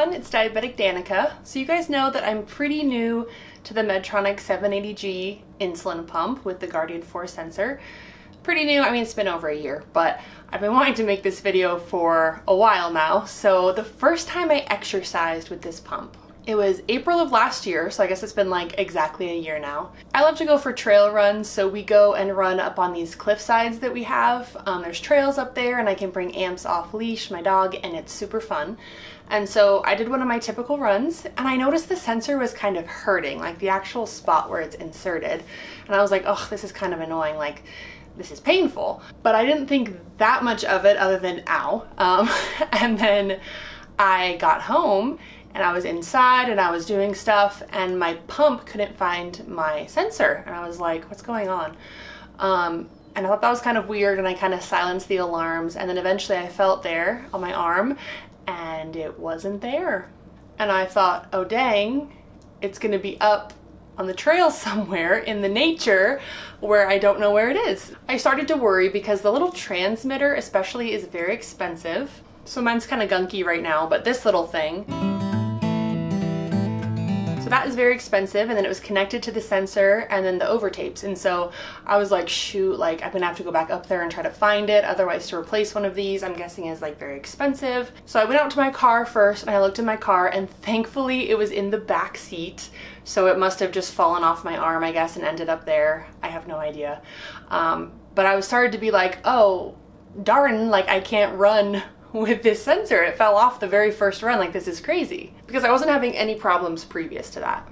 everyone, it's DiabeticDanica. So you guys know that I'm pretty new to the Medtronic 780G insulin pump with the Guardian 4 sensor. Pretty new, I mean it's been over a year, but I've been wanting to make this video for a while now. So the first time I exercised with this pump, it was April of last year, so I guess it's been like exactly a year now. I love to go for trail runs, so we go and run up on these cliff sides that we have. There's trails up there and I can bring Amps off leash, my dog, and it's super fun. And so I did one of my typical runs and I noticed the sensor was kind of hurting, like the actual spot where it's inserted. And I was like, oh, this is kind of annoying, like this is painful. But I didn't think that much of it other than ow. And then I got home and I was inside and I was doing stuff and my pump couldn't find my sensor. And I was like, what's going on? And I thought that was kind of weird and I kind of silenced the alarms. And then eventually I felt there on my arm and it wasn't there. And I thought, oh dang, it's gonna be up on the trail somewhere in the nature where I don't know where it is. I started to worry because the little transmitter especially is very expensive. So mine's kind of gunky right now, but this little thing, that is very expensive, and then it was connected to the sensor and then the overtapes. And so I was like, shoot, like I'm gonna have to go back up there and try to find it. Otherwise to replace one of these, I'm guessing is like very expensive. So I went out to my car first and I looked in my car and thankfully it was in the back seat. So it must have just fallen off my arm, I guess, and ended up there. I have no idea. But I was started to be like, oh, darn, like I can't run with this sensor. It fell off the very first run, like this is crazy. Because I wasn't having any problems previous to that.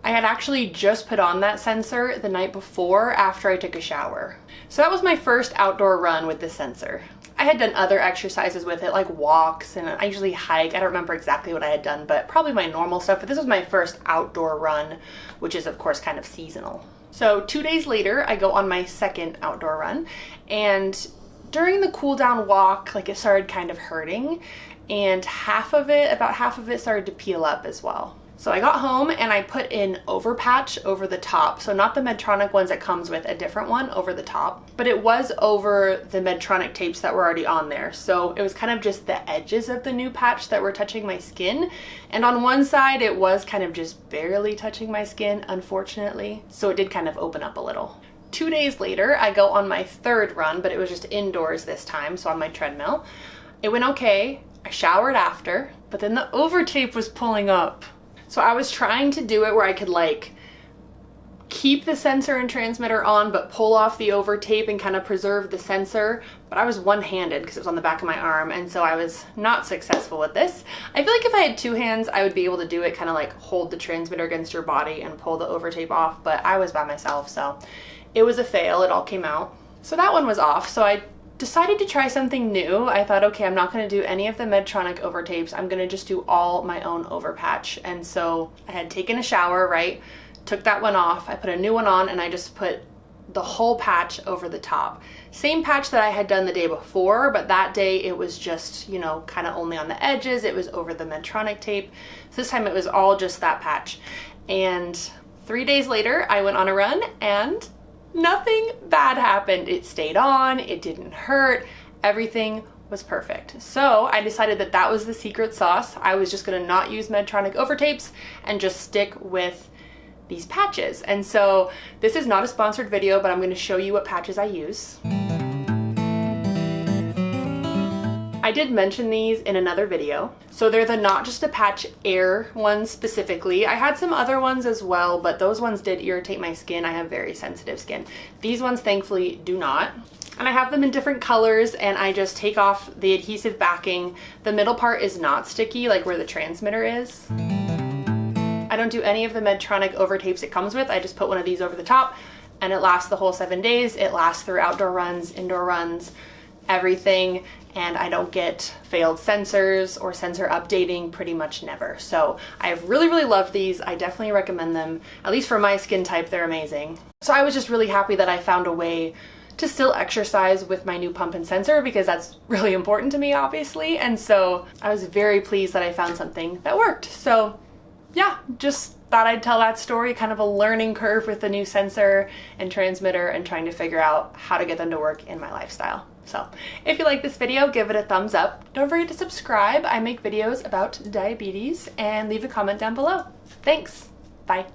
I had actually just put on that sensor the night before after I took a shower. So that was my first outdoor run with this sensor. I had done other exercises with it, like walks, and I usually hike. I don't remember exactly what I had done, but probably my normal stuff. But this was my first outdoor run, which is of course kind of seasonal. So 2 days later, I go on my second outdoor run, and during the cool down walk, like it started kind of hurting and about half of it started to peel up as well. So I got home and I put an overpatch over the top. So not the Medtronic ones that comes with, a different one over the top, but it was over the Medtronic tapes that were already on there. So it was kind of just the edges of the new patch that were touching my skin. And on one side, it was kind of just barely touching my skin, unfortunately. So it did kind of open up a little. 2 days later, I go on my third run, but it was just indoors this time, so on my treadmill. It went okay. I showered after, but then the overtape was pulling up. So I was trying to do it where I could like keep the sensor and transmitter on, but pull off the overtape and kind of preserve the sensor. But I was one-handed because it was on the back of my arm, and so I was not successful with this. I feel like if I had two hands, I would be able to do it, kind of like hold the transmitter against your body and pull the overtape off, but I was by myself, so it was a fail. It all came out. So that one was off. So I decided to try something new. I thought, okay, I'm not going to do any of the Medtronic overtapes. I'm going to just do all my own overpatch. And so I had taken a shower, right? Took that one off. I put a new one on and I just put the whole patch over the top. Same patch that I had done the day before, but that day it was just, you know, kind of only on the edges. It was over the Medtronic tape. So this time it was all just that patch. And 3 days later, I went on a run and nothing bad happened. It stayed on, it didn't hurt, everything was perfect. So I decided that that was the secret sauce. I was just gonna not use Medtronic overtapes and just stick with these patches. And so this is not a sponsored video, but I'm gonna show you what patches I use. I did mention these in another video. So they're the Not Just a Patch Air ones specifically. I had some other ones as well, but those ones did irritate my skin. I have very sensitive skin. These ones thankfully do not. And I have them in different colors, and I just take off the adhesive backing. The middle part is not sticky, like where the transmitter is. I don't do any of the Medtronic overtapes it comes with. I just put one of these over the top and it lasts the whole 7 days. It lasts through outdoor runs, indoor runs, everything, and I don't get failed sensors or sensor updating pretty much never. So I have really loved these. I definitely recommend them. At least for my skin type, they're amazing. So I was just really happy that I found a way to still exercise with my new pump and sensor because that's really important to me, obviously. And so I was very pleased that I found something that worked. So yeah, just thought I'd tell that story, kind of a learning curve with the new sensor and transmitter and trying to figure out how to get them to work in my lifestyle. So if you like this video, give it a thumbs up. Don't forget to subscribe. I make videos about diabetes, and leave a comment down below. Thanks. Bye.